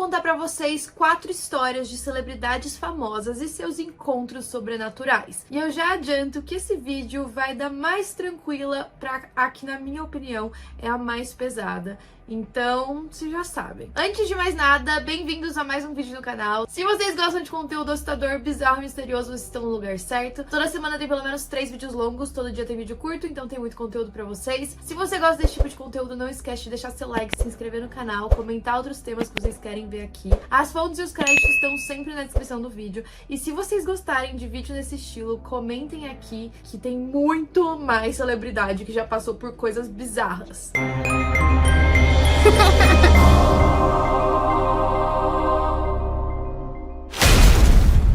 contar pra vocês 4 histórias de celebridades famosas e seus encontros sobrenaturais. E eu já adianto que esse vídeo vai da mais tranquila pra a que, na minha opinião, é a mais pesada. Então, vocês já sabem. Antes de mais nada, bem-vindos a mais um vídeo no canal. Se vocês gostam de conteúdo assustador, bizarro e misterioso, vocês estão no lugar certo. Toda semana tem pelo menos 3 vídeos longos, todo dia tem vídeo curto, então tem muito conteúdo pra vocês. Se você gosta desse tipo de conteúdo, não esquece de deixar seu like, se inscrever no canal, comentar outros temas que vocês querem ver aqui. As fontes e os créditos estão sempre na descrição do vídeo. E se vocês gostarem de vídeo nesse estilo, comentem aqui que tem muito mais celebridade que já passou por coisas bizarras.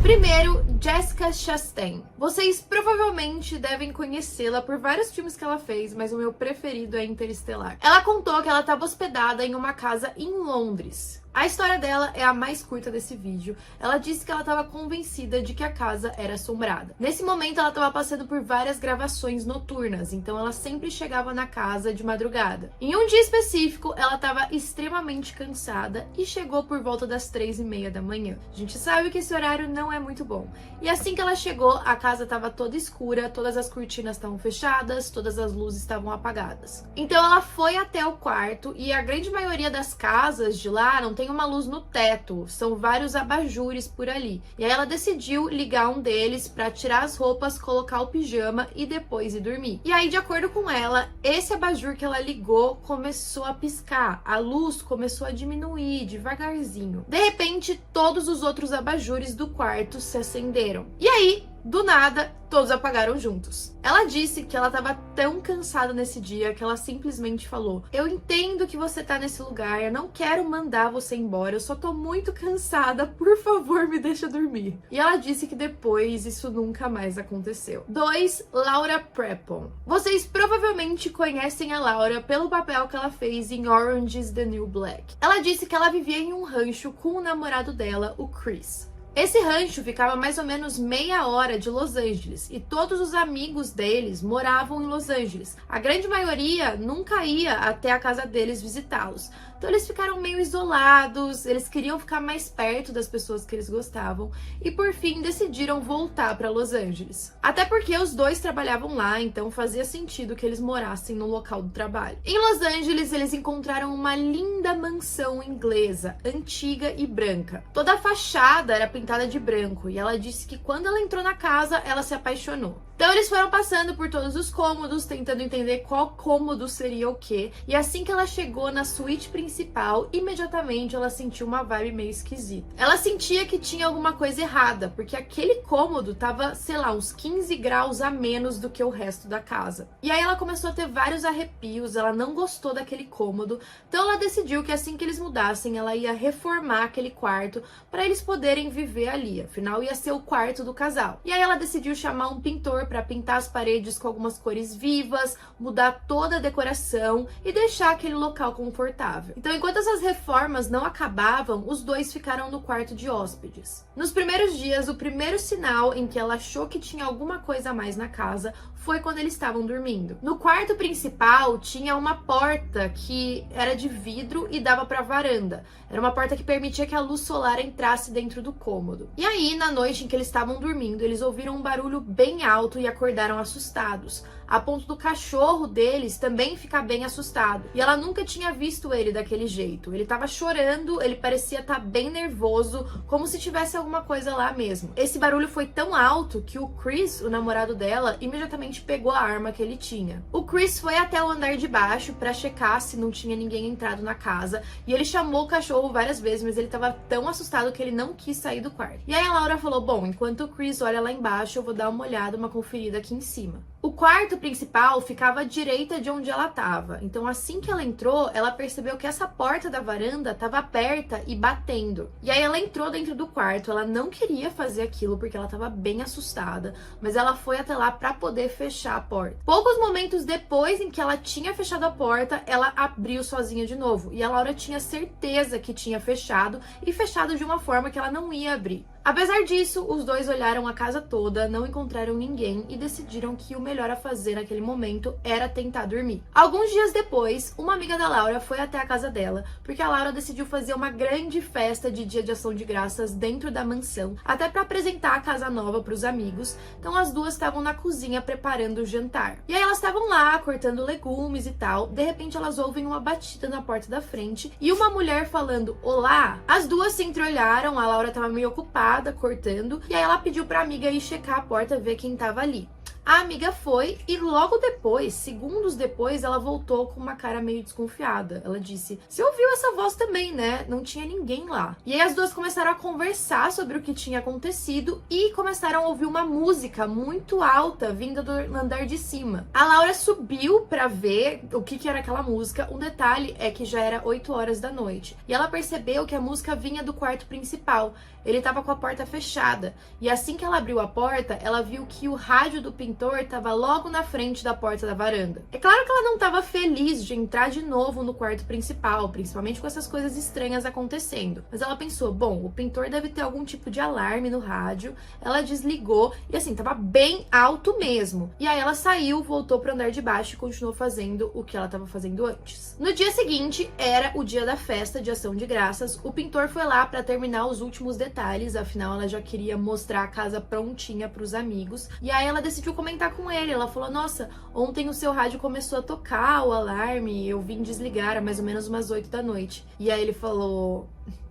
Primeiro, Jessica Chastain. Vocês provavelmente devem conhecê-la por vários filmes que ela fez, mas o meu preferido é Interestelar. Ela contou que ela estava hospedada em uma casa em Londres. A história dela é a mais curta desse vídeo. Ela disse que ela estava convencida de que a casa era assombrada. Nesse momento, ela estava passando por várias gravações noturnas, então ela sempre chegava na casa de madrugada. Em um dia específico, ela estava extremamente cansada e chegou por volta das 3h30 da manhã. A gente sabe que esse horário não é muito bom. E assim que ela chegou, a casa estava toda escura, todas as cortinas estavam fechadas, todas as luzes estavam apagadas. Então ela foi até o quarto e a grande maioria das casas de lá não tem uma luz no teto, são vários abajures por ali. E aí ela decidiu ligar um deles para tirar as roupas, colocar o pijama e depois ir dormir. E aí, de acordo com ela, esse abajur que ela ligou começou a piscar, a luz começou a diminuir devagarzinho. De repente, todos os outros abajures do quarto se acenderam. E aí, do nada, todos apagaram juntos. Ela disse que ela estava tão cansada nesse dia que ela simplesmente falou: "Eu entendo que você tá nesse lugar, eu não quero mandar você embora, eu só tô muito cansada, por favor, me deixa dormir." E ela disse que depois isso nunca mais aconteceu. 2. Laura Prepon. Vocês provavelmente conhecem a Laura pelo papel que ela fez em Orange is the New Black. Ela disse que ela vivia em um rancho com o namorado dela, o Chris. Esse rancho ficava mais ou menos meia hora de Los Angeles e todos os amigos deles moravam em Los Angeles. A grande maioria nunca ia até a casa deles visitá-los. Então eles ficaram meio isolados, eles queriam ficar mais perto das pessoas que eles gostavam e por fim decidiram voltar para Los Angeles. Até porque os dois trabalhavam lá, então fazia sentido que eles morassem no local do trabalho. Em Los Angeles eles encontraram uma linda mansão inglesa, antiga e branca. Toda a fachada era pintada de branco e ela disse que quando ela entrou na casa, ela se apaixonou. Então eles foram passando por todos os cômodos, tentando entender qual cômodo seria o quê. E assim que ela chegou na suíte principal, imediatamente ela sentiu uma vibe meio esquisita. Ela sentia que tinha alguma coisa errada, porque aquele cômodo tava, sei lá, uns 15 graus a menos do que o resto da casa. E aí ela começou a ter vários arrepios, ela não gostou daquele cômodo. Então ela decidiu que assim que eles mudassem, ela ia reformar aquele quarto para eles poderem viver ali. Afinal, ia ser o quarto do casal. E aí ela decidiu chamar um pintor para pintar as paredes com algumas cores vivas, mudar toda a decoração e deixar aquele local confortável. Então, enquanto essas reformas não acabavam, os dois ficaram no quarto de hóspedes. Nos primeiros dias, o primeiro sinal em que ela achou que tinha alguma coisa a mais na casa foi quando eles estavam dormindo. No quarto principal tinha uma porta que era de vidro e dava para a varanda. Era uma porta que permitia que a luz solar entrasse dentro do cômodo. E aí, na noite em que eles estavam dormindo, eles ouviram um barulho bem alto e acordaram assustados, a ponto do cachorro deles também ficar bem assustado. E ela nunca tinha visto ele daquele jeito. Ele tava chorando, ele parecia estar bem nervoso, como se tivesse alguma coisa lá mesmo. Esse barulho foi tão alto que o Chris, o namorado dela, imediatamente pegou a arma que ele tinha. O Chris foi até o andar de baixo para checar se não tinha ninguém entrado na casa, e ele chamou o cachorro várias vezes, mas ele tava tão assustado que ele não quis sair do quarto. E aí a Laura falou: "Bom, enquanto o Chris olha lá embaixo, eu vou dar uma olhada, uma conferida aqui em cima." O quarto principal ficava à direita de onde ela estava. Então, assim que ela entrou, ela percebeu que essa porta da varanda estava aberta e batendo. E aí ela entrou dentro do quarto. Ela não queria fazer aquilo porque ela estava bem assustada, mas ela foi até lá para poder fechar a porta. Poucos momentos depois em que ela tinha fechado a porta, ela abriu sozinha de novo. E a Laura tinha certeza que tinha fechado e fechado de uma forma que ela não ia abrir. Apesar disso, os dois olharam a casa toda, não encontraram ninguém e decidiram que o melhor a fazer naquele momento era tentar dormir. Alguns dias depois, uma amiga da Laura foi até a casa dela, porque a Laura decidiu fazer uma grande festa de Dia de Ação de Graças dentro da mansão, até para apresentar a casa nova para os amigos. Então as duas estavam na cozinha preparando o jantar. E aí elas estavam lá cortando legumes e tal. De repente elas ouvem uma batida na porta da frente e uma mulher falando olá. As duas se entreolharam, a Laura estava meio ocupada cortando, e aí ela pediu para a amiga ir checar a porta, ver quem estava ali. A amiga foi e logo depois, segundos depois, ela voltou com uma cara meio desconfiada. Ela disse, você ouviu essa voz também, né? Não tinha ninguém lá. E aí as duas começaram a conversar sobre o que tinha acontecido e começaram a ouvir uma música muito alta vinda do andar de cima. A Laura subiu pra ver o que era aquela música. Um detalhe é que já era 8 horas da noite. E ela percebeu que a música vinha do quarto principal. Ele tava com a porta fechada. E assim que ela abriu a porta, ela viu que o rádio do pintor estava logo na frente da porta da varanda. É claro que ela não estava feliz de entrar de novo no quarto principal, principalmente com essas coisas estranhas acontecendo. Mas ela pensou, bom, o pintor deve ter algum tipo de alarme no rádio. Ela desligou e assim, tava bem alto mesmo. E aí ela saiu, voltou pro andar de baixo e continuou fazendo o que ela estava fazendo antes. No dia seguinte, era o dia da festa de Ação de Graças. O pintor foi lá para terminar os últimos detalhes, afinal ela já queria mostrar a casa prontinha para os amigos. E aí ela decidiu comentar com ele. Ela falou, nossa, ontem o seu rádio começou a tocar o alarme, eu vim desligar, era mais ou menos umas 8 da noite. E aí ele falou,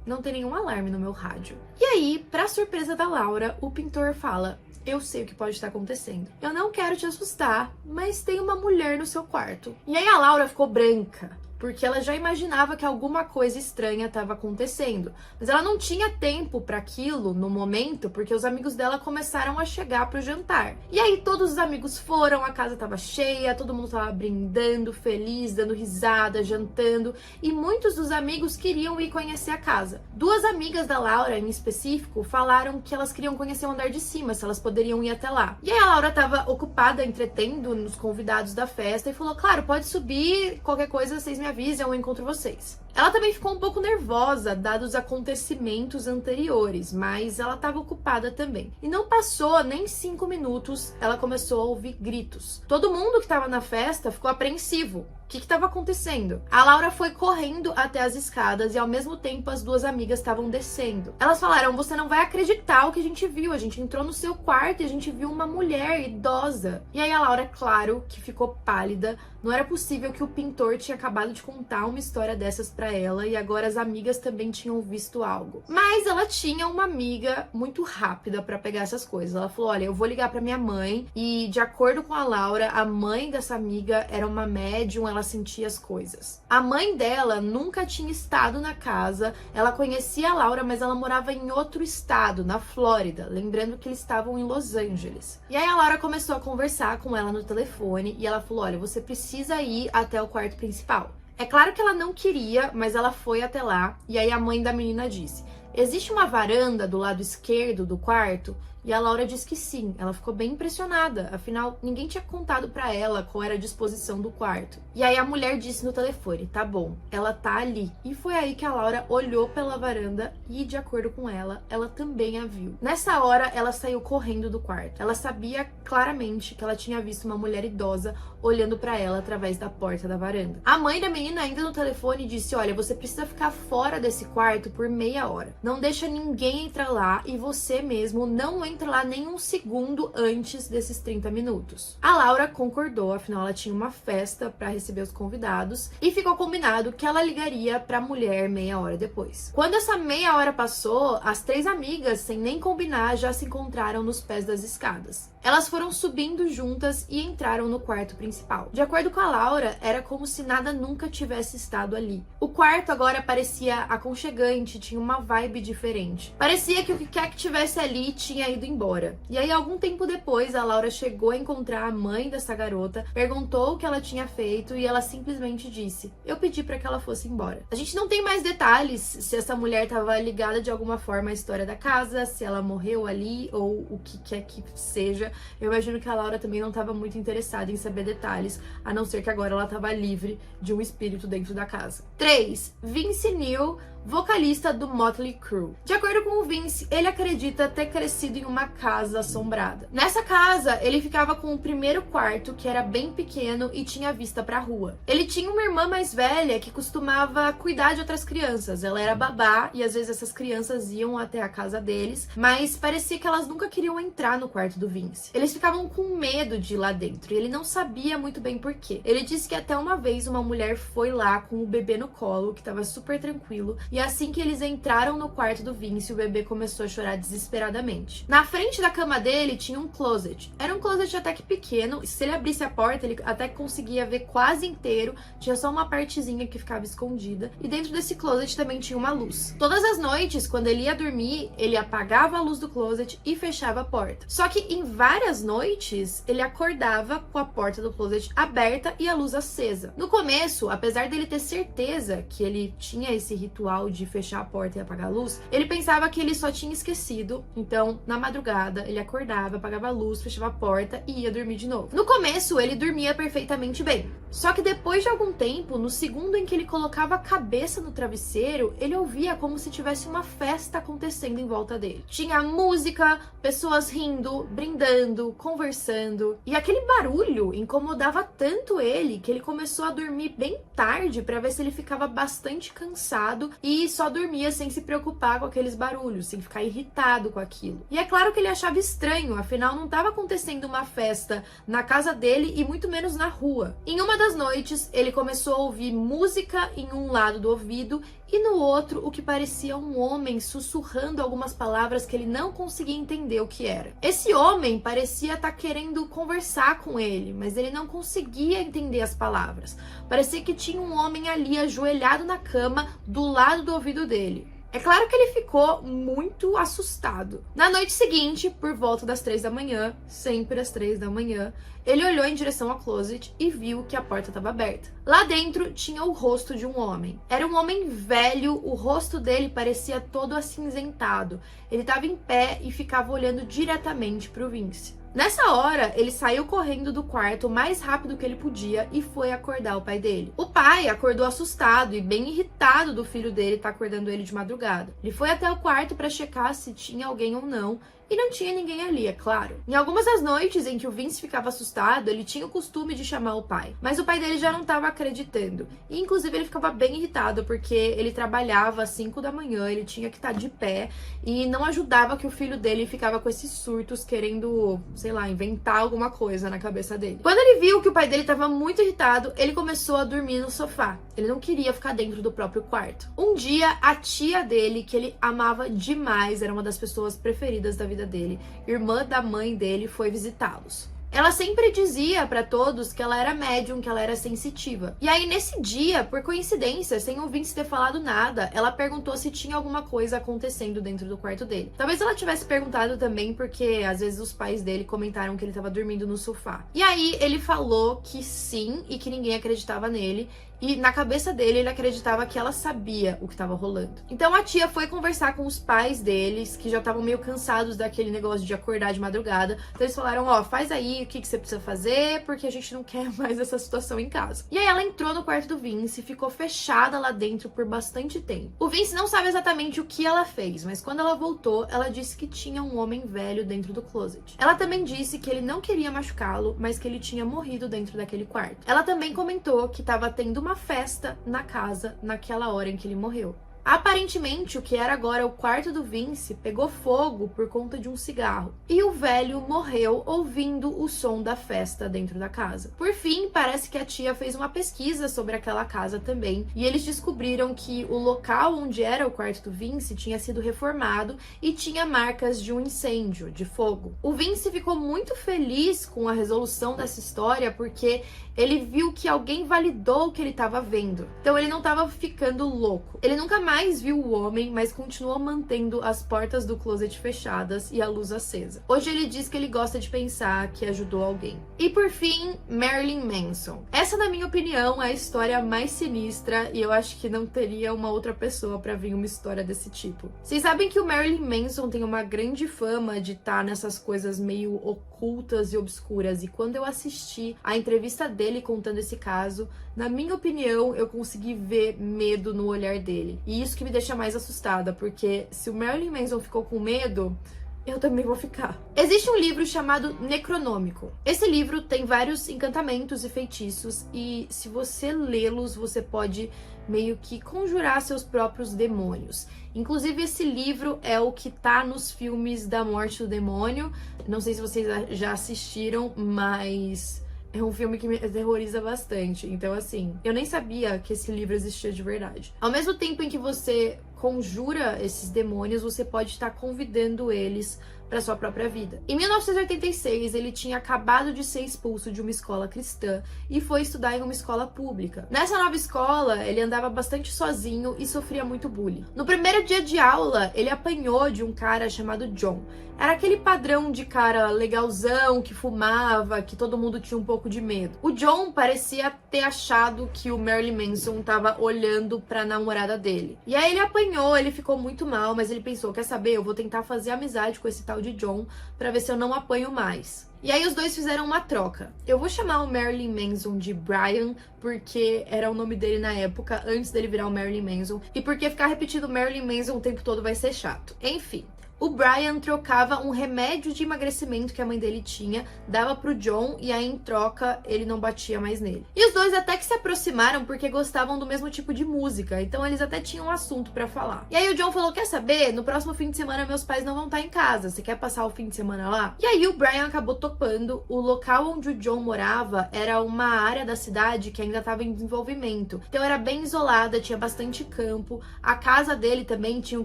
não tem nenhum alarme no meu rádio. E aí, pra surpresa da Laura, o pintor fala, eu sei o que pode estar acontecendo. Eu não quero te assustar, mas tem uma mulher no seu quarto. E aí a Laura ficou branca, porque ela já imaginava que alguma coisa estranha estava acontecendo. Mas ela não tinha tempo para aquilo no momento, porque os amigos dela começaram a chegar pro jantar. E aí todos os amigos foram, a casa estava cheia, todo mundo estava brindando, feliz, dando risada, jantando. E muitos dos amigos queriam ir conhecer a casa. Duas amigas da Laura, em específico, falaram que elas queriam conhecer o andar de cima, se elas poderiam ir até lá. E aí a Laura estava ocupada, entretendo nos convidados da festa, e falou, claro, pode subir, qualquer coisa vocês me avisem, eu encontro vocês. Ela também ficou um pouco nervosa, dados os acontecimentos anteriores, mas ela estava ocupada também. E não passou nem 5 minutos, ela começou a ouvir gritos. Todo mundo que estava na festa ficou apreensivo. O que estava acontecendo? A Laura foi correndo até as escadas e ao mesmo tempo as duas amigas estavam descendo. Elas falaram, você não vai acreditar o que a gente viu. A gente entrou no seu quarto e a gente viu uma mulher idosa. E aí a Laura, claro, que ficou pálida. Não era possível que o pintor tinha acabado de contar uma história dessas pra ela e agora as amigas também tinham visto algo. Mas ela tinha uma amiga muito rápida pra pegar essas coisas. Ela falou, olha, eu vou ligar pra minha mãe e de acordo com a Laura, a mãe dessa amiga era uma médium, ela sentia as coisas. A mãe dela nunca tinha estado na casa, ela conhecia a Laura, mas ela morava em outro estado, na Flórida, lembrando que eles estavam em Los Angeles. E aí a Laura começou a conversar com ela no telefone e ela falou, olha, você precisa ir até o quarto principal. É claro que ela não queria, mas ela foi até lá e aí a mãe da menina disse, existe uma varanda do lado esquerdo do quarto? E a Laura disse que sim, ela ficou bem impressionada, afinal ninguém tinha contado pra ela qual era a disposição do quarto. E aí a mulher disse no telefone, tá bom, ela tá ali. E foi aí que a Laura olhou pela varanda e, de acordo com ela, ela também a viu. Nessa hora, ela saiu correndo do quarto. Ela sabia claramente que ela tinha visto uma mulher idosa olhando pra ela através da porta da varanda. A mãe da menina ainda no telefone disse, olha, você precisa ficar fora desse quarto por meia hora. Não deixa ninguém entrar lá e você mesmo não entra lá nem um segundo antes desses 30 minutos. A Laura concordou, afinal ela tinha uma festa para receber os convidados e ficou combinado que ela ligaria para a mulher meia hora depois. Quando essa meia hora passou, as 3 amigas, sem nem combinar, já se encontraram nos pés das escadas. Elas foram subindo juntas e entraram no quarto principal. De acordo com a Laura, era como se nada nunca tivesse estado ali. O quarto agora parecia aconchegante, tinha uma vibe diferente. Parecia que o que quer que tivesse ali tinha ido embora. E aí, algum tempo depois, a Laura chegou a encontrar a mãe dessa garota, perguntou o que ela tinha feito e ela simplesmente disse, eu pedi pra que ela fosse embora. A gente não tem mais detalhes se essa mulher estava ligada de alguma forma à história da casa, se ela morreu ali ou o que quer que seja. Eu imagino que a Laura também não estava muito interessada em saber detalhes, a não ser que agora ela estava livre de um espírito dentro da casa. 3. Vince Neil vocalista do Motley Crue. De acordo com o Vince, ele acredita ter crescido em uma casa assombrada. Nessa casa, ele ficava com o primeiro quarto, que era bem pequeno e tinha vista pra rua. Ele tinha uma irmã mais velha que costumava cuidar de outras crianças. Ela era babá e às vezes essas crianças iam até a casa deles, mas parecia que elas nunca queriam entrar no quarto do Vince. Eles ficavam com medo de ir lá dentro e ele não sabia muito bem por quê. Ele disse que até uma vez uma mulher foi lá com o bebê no colo, que estava super tranquilo, e assim que eles entraram no quarto do Vince, o bebê começou a chorar desesperadamente. Na frente da cama dele tinha um closet. Era um closet até que pequeno, e se ele abrisse a porta, ele até conseguia ver quase inteiro, tinha só uma partezinha que ficava escondida, e dentro desse closet também tinha uma luz. Todas as noites, quando ele ia dormir, ele apagava a luz do closet e fechava a porta. Só que em várias noites, ele acordava com a porta do closet aberta e a luz acesa. No começo, apesar dele ter certeza que ele tinha esse ritual de fechar a porta e apagar a luz, ele pensava que ele só tinha esquecido. Então, na madrugada, ele acordava, apagava a luz, fechava a porta e ia dormir de novo. No começo, ele dormia perfeitamente bem. Só que depois de algum tempo, no segundo em que ele colocava a cabeça no travesseiro, ele ouvia como se tivesse uma festa acontecendo em volta dele. Tinha música, pessoas rindo, brindando, conversando, e aquele barulho incomodava tanto ele que ele começou a dormir bem tarde para ver se ele ficava bastante cansado e só dormia sem se preocupar com aqueles barulhos, sem ficar irritado com aquilo. E é claro que ele achava estranho, afinal não estava acontecendo uma festa na casa dele e muito menos na rua. Em uma das noites, ele começou a ouvir música em um lado do ouvido e no outro o que parecia um homem sussurrando algumas palavras que ele não conseguia entender o que era. Esse homem parecia estar querendo conversar com ele, mas ele não conseguia entender as palavras. Parecia que tinha um homem ali ajoelhado na cama do lado do ouvido dele. É claro que ele ficou muito assustado. Na noite seguinte, por volta das 3 da manhã, sempre às 3 da manhã, ele olhou em direção ao closet e viu que a porta estava aberta. Lá dentro tinha o rosto de um homem. Era um homem velho, o rosto dele parecia todo acinzentado. Ele estava em pé e ficava olhando diretamente para o Vince. Nessa hora, ele saiu correndo do quarto o mais rápido que ele podia e foi acordar o pai dele. O pai acordou assustado e bem irritado do filho dele estar acordando ele de madrugada. Ele foi até o quarto para checar se tinha alguém ou não. E não tinha ninguém ali, é claro. Em algumas das noites em que o Vince ficava assustado, ele tinha o costume de chamar o pai. Mas o pai dele já não estava acreditando. E, inclusive, ele ficava bem irritado, porque ele trabalhava às 5 da manhã, ele tinha que estar de pé. E não ajudava que o filho dele ficava com esses surtos, querendo, sei lá, inventar alguma coisa na cabeça dele. Quando ele viu que o pai dele estava muito irritado, ele começou a dormir no sofá. Ele não queria ficar dentro do próprio quarto. Um dia, a tia dele, que ele amava demais, era uma das pessoas preferidas da vida dele, irmã da mãe dele, foi visitá-los. Ela sempre dizia pra todos que ela era médium, que ela era sensitiva. E aí, nesse dia, por coincidência, sem o Vince ter falado nada, ela perguntou se tinha alguma coisa acontecendo dentro do quarto dele. Talvez ela tivesse perguntado também porque, às vezes, os pais dele comentaram que ele estava dormindo no sofá. E aí, ele falou que sim e que ninguém acreditava nele. E na cabeça dele, ele acreditava que ela sabia o que estava rolando. Então a tia foi conversar com os pais deles, que já estavam meio cansados daquele negócio de acordar de madrugada. Então eles falaram, ó, faz aí o que você precisa fazer, porque a gente não quer mais essa situação em casa. E aí ela entrou no quarto do Vince e ficou fechada lá dentro por bastante tempo. O Vince não sabe exatamente o que ela fez, mas quando ela voltou, ela disse que tinha um homem velho dentro do closet. Ela também disse que ele não queria machucá-lo, mas que ele tinha morrido dentro daquele quarto. Ela também comentou que estava tendo uma festa na casa naquela hora em que ele morreu. Aparentemente, o que era agora o quarto do Vince pegou fogo por conta de um cigarro. E o velho morreu ouvindo o som da festa dentro da casa. Por fim, parece que a tia fez uma pesquisa sobre aquela casa também. E eles descobriram que o local onde era o quarto do Vince tinha sido reformado e tinha marcas de um incêndio, de fogo. O Vince ficou muito feliz com a resolução dessa história porque ele viu que alguém validou o que ele estava vendo. Então ele não estava ficando louco. Ele nunca mais viu o homem, mas continuou mantendo as portas do closet fechadas e a luz acesa. Hoje ele diz que ele gosta de pensar que ajudou alguém. E por fim, Marilyn Manson. Essa, na minha opinião, é a história mais sinistra e eu acho que não teria uma outra pessoa para vir uma história desse tipo. Vocês sabem que o Marilyn Manson tem uma grande fama de estar nessas coisas meio ocultas e obscuras, e quando eu assisti a entrevista dele contando esse caso, na minha opinião, eu consegui ver medo no olhar dele. E isso que me deixa mais assustada, porque se o Marilyn Manson ficou com medo, eu também vou ficar. Existe um livro chamado Necronômico. Esse livro tem vários encantamentos e feitiços, e se você lê-los, você pode meio que conjurar seus próprios demônios. Inclusive, esse livro é o que tá nos filmes da Morte do Demônio. Não sei se vocês já assistiram, mas é um filme que me aterroriza bastante. Então, assim, eu nem sabia que esse livro existia de verdade. Ao mesmo tempo em que você conjura esses demônios, você pode estar convidando eles para sua própria vida. Em 1986, ele tinha acabado de ser expulso de uma escola cristã e foi estudar em uma escola pública. Nessa nova escola, ele andava bastante sozinho e sofria muito bullying. No primeiro dia de aula, ele apanhou de um cara chamado John. Era aquele padrão de cara legalzão, que fumava, que todo mundo tinha um pouco de medo. O John parecia ter achado que o Marilyn Manson tava olhando pra namorada dele. E aí ele apanhou, ele ficou muito mal, mas ele pensou, quer saber, eu vou tentar fazer amizade com esse tal de John pra ver se eu não apanho mais. E aí os dois fizeram uma troca. Eu vou chamar o Marilyn Manson de Brian, porque era o nome dele na época, antes dele virar o Marilyn Manson, e porque ficar repetindo Marilyn Manson o tempo todo vai ser chato. Enfim. O Brian trocava um remédio de emagrecimento que a mãe dele tinha, dava pro John e aí em troca ele não batia mais nele. E os dois até que se aproximaram porque gostavam do mesmo tipo de música, então eles até tinham um assunto pra falar. E aí o John falou, quer saber? No próximo fim de semana meus pais não vão estar em casa, você quer passar o fim de semana lá? E aí o Brian acabou topando. O local onde o John morava era uma área da cidade que ainda estava em desenvolvimento, então era bem isolada, tinha bastante campo, a casa dele também tinha um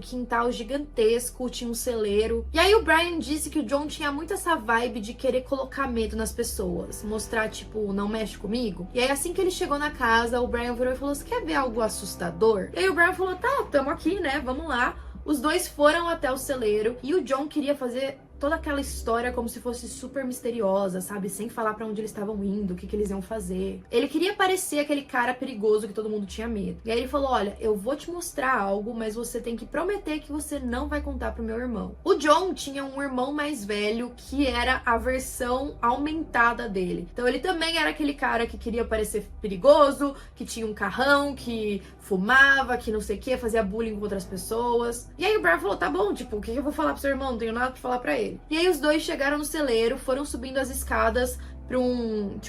quintal gigantesco, tinha um celeiro. E aí o Brian disse que o John tinha muito essa vibe de querer colocar medo nas pessoas, mostrar tipo, não mexe comigo. E aí assim que ele chegou na casa, o Brian virou e falou, você quer ver algo assustador? E aí o Brian falou, tá, tamo aqui, né, vamos lá. Os dois foram até o celeiro e o John queria fazer toda aquela história como se fosse super misteriosa, sabe? Sem falar pra onde eles estavam indo, o que eles iam fazer. Ele queria parecer aquele cara perigoso que todo mundo tinha medo. E aí ele falou, olha, eu vou te mostrar algo, mas você tem que prometer que você não vai contar pro meu irmão. O John tinha um irmão mais velho que era a versão aumentada dele. Então ele também era aquele cara que queria parecer perigoso, que tinha um carrão, que fumava, que não sei o que, fazia bullying com outras pessoas. E aí o Brian falou, tá bom, tipo, o que eu vou falar pro seu irmão? Não tenho nada pra falar pra ele. E aí os dois chegaram no celeiro, foram subindo as escadas pra um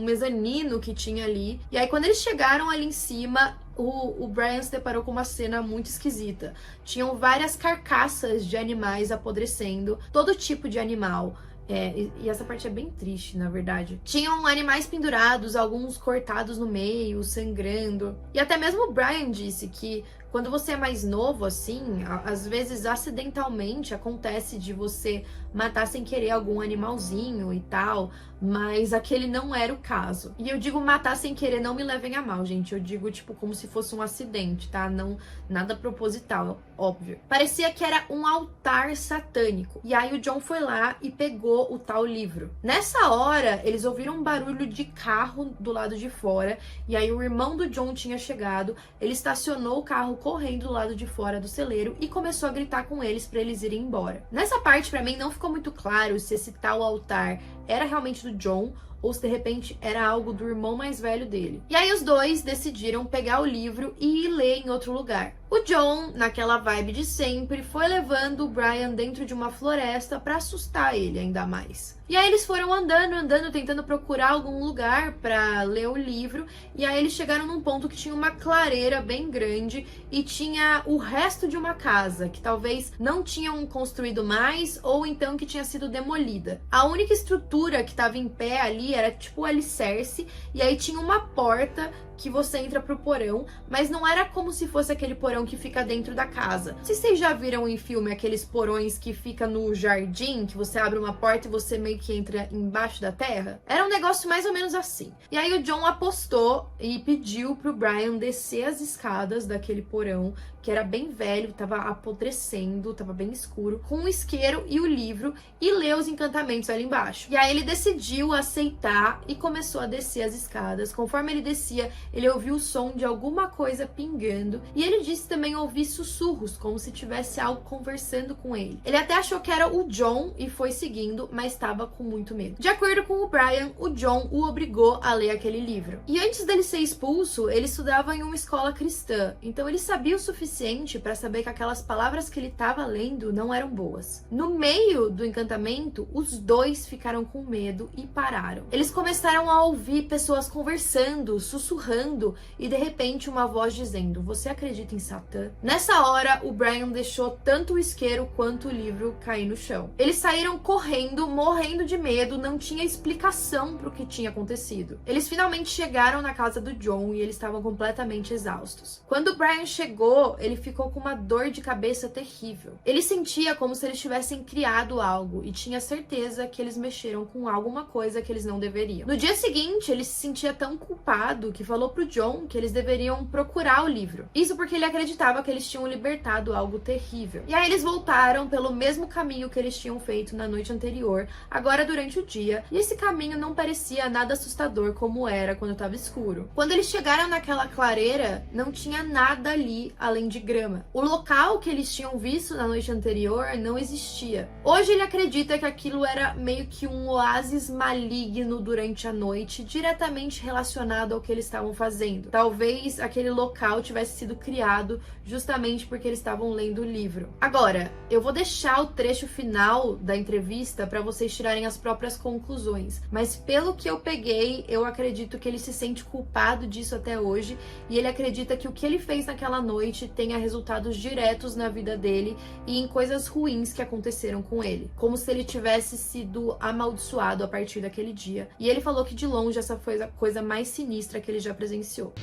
mezanino que tinha ali. E aí quando eles chegaram ali em cima, o Brian se deparou com uma cena muito esquisita. Tinham várias carcaças de animais apodrecendo, todo tipo de animal. E essa parte é bem triste, na verdade. Tinham animais pendurados, alguns cortados no meio, sangrando. E até mesmo o Brian disse que quando você é mais novo, assim, às vezes acidentalmente acontece de você matar sem querer algum animalzinho e tal, mas aquele não era o caso. E eu digo matar sem querer, não me levem a mal, gente. Eu digo, tipo, como se fosse um acidente, tá? Não, nada proposital, óbvio. Parecia que era um altar satânico. E aí o John foi lá e pegou o tal livro. Nessa hora, eles ouviram um barulho de carro do lado de fora, e aí o irmão do John tinha chegado, ele estacionou o carro correndo do lado de fora do celeiro e começou a gritar com eles pra eles irem embora. Nessa parte, pra mim, não ficou muito claro se esse tal altar era realmente do John ou se de repente era algo do irmão mais velho dele. E aí os dois decidiram pegar o livro e ir ler em outro lugar. O John, naquela vibe de sempre, foi levando o Brian dentro de uma floresta pra assustar ele ainda mais. E aí eles foram andando, tentando procurar algum lugar pra ler o livro. E aí eles chegaram num ponto que tinha uma clareira bem grande e tinha o resto de uma casa, que talvez não tinham construído mais ou então que tinha sido demolida. A única estrutura que estava em pé ali era tipo o alicerce, e aí tinha uma porta que você entra pro porão, mas não era como se fosse aquele porão que fica dentro da casa. Não sei se vocês já viram em filme aqueles porões que fica no jardim, que você abre uma porta e você meio que entra embaixo da terra. Era um negócio mais ou menos assim. E aí o John apostou e pediu pro Brian descer as escadas daquele porão, que era bem velho, tava apodrecendo, tava bem escuro, com um isqueiro e o livro, e leu os encantamentos ali embaixo. E aí ele decidiu aceitar e começou a descer as escadas. Conforme ele descia, ele ouviu o som de alguma coisa pingando, e ele disse também ouvir sussurros, como se tivesse algo conversando com ele. Ele até achou que era o John e foi seguindo, mas estava com muito medo. De acordo com o Brian, o John o obrigou a ler aquele livro. E antes dele ser expulso, ele estudava em uma escola cristã, então ele sabia o suficiente para saber que aquelas palavras que ele estava lendo não eram boas. No meio do encantamento, os dois ficaram com medo e pararam. Eles começaram a ouvir pessoas conversando, sussurrando, e de repente uma voz dizendo: "Você acredita em Satã?" Nessa hora, o Brian deixou tanto o isqueiro quanto o livro cair no chão. Eles saíram correndo, morrendo de medo, não tinha explicação para o que tinha acontecido. Eles finalmente chegaram na casa do John e eles estavam completamente exaustos. Quando o Brian chegou, ele ficou com uma dor de cabeça terrível. Ele sentia como se eles tivessem criado algo e tinha certeza que eles mexeram com alguma coisa que eles não deveriam. No dia seguinte, ele se sentia tão culpado que falou pro John que eles deveriam procurar o livro. Isso porque ele acreditava que eles tinham libertado algo terrível. E aí eles voltaram pelo mesmo caminho que eles tinham feito na noite anterior, agora durante o dia, e esse caminho não parecia nada assustador como era quando estava escuro. Quando eles chegaram naquela clareira, não tinha nada ali além de grama. O local que eles tinham visto na noite anterior não existia. Hoje ele acredita que aquilo era meio que um oásis maligno durante a noite, diretamente relacionado ao que eles estavam fazendo. Talvez aquele local tivesse sido criado justamente porque eles estavam lendo o livro. Agora, eu vou deixar o trecho final da entrevista para vocês tirarem as próprias conclusões, mas pelo que eu peguei, eu acredito que ele se sente culpado disso até hoje, e ele acredita que o que ele fez naquela noite tenha resultados diretos na vida dele e em coisas ruins que aconteceram com ele, como se ele tivesse sido amaldiçoado a partir daquele dia. E ele falou que de longe essa foi a coisa mais sinistra que ele já presenciou.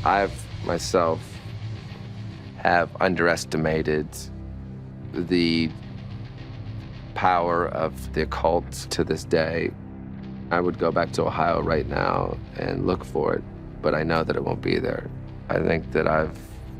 I myself have underestimated the power of the occult to this day. I would go back to Ohio right now and look for it, but I know that it won't be there. I think that I've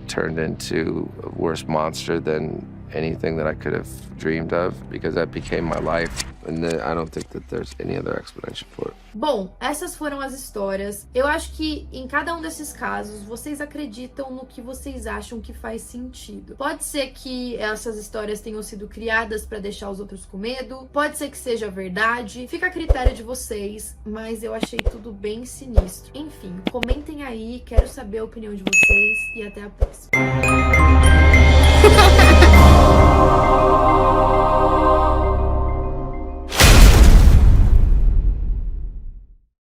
turned into a worse monster than anything that I could have dreamed of, because that became my life. And I don't think that there's any other explanation for it. Bom, essas foram as histórias. Eu acho que em cada um desses casos, vocês acreditam no que vocês acham que faz sentido. Pode ser que essas histórias tenham sido criadas para deixar os outros com medo, pode ser que seja verdade, fica a critério de vocês, mas eu achei tudo bem sinistro. Enfim, comentem aí, quero saber a opinião de vocês e até a próxima.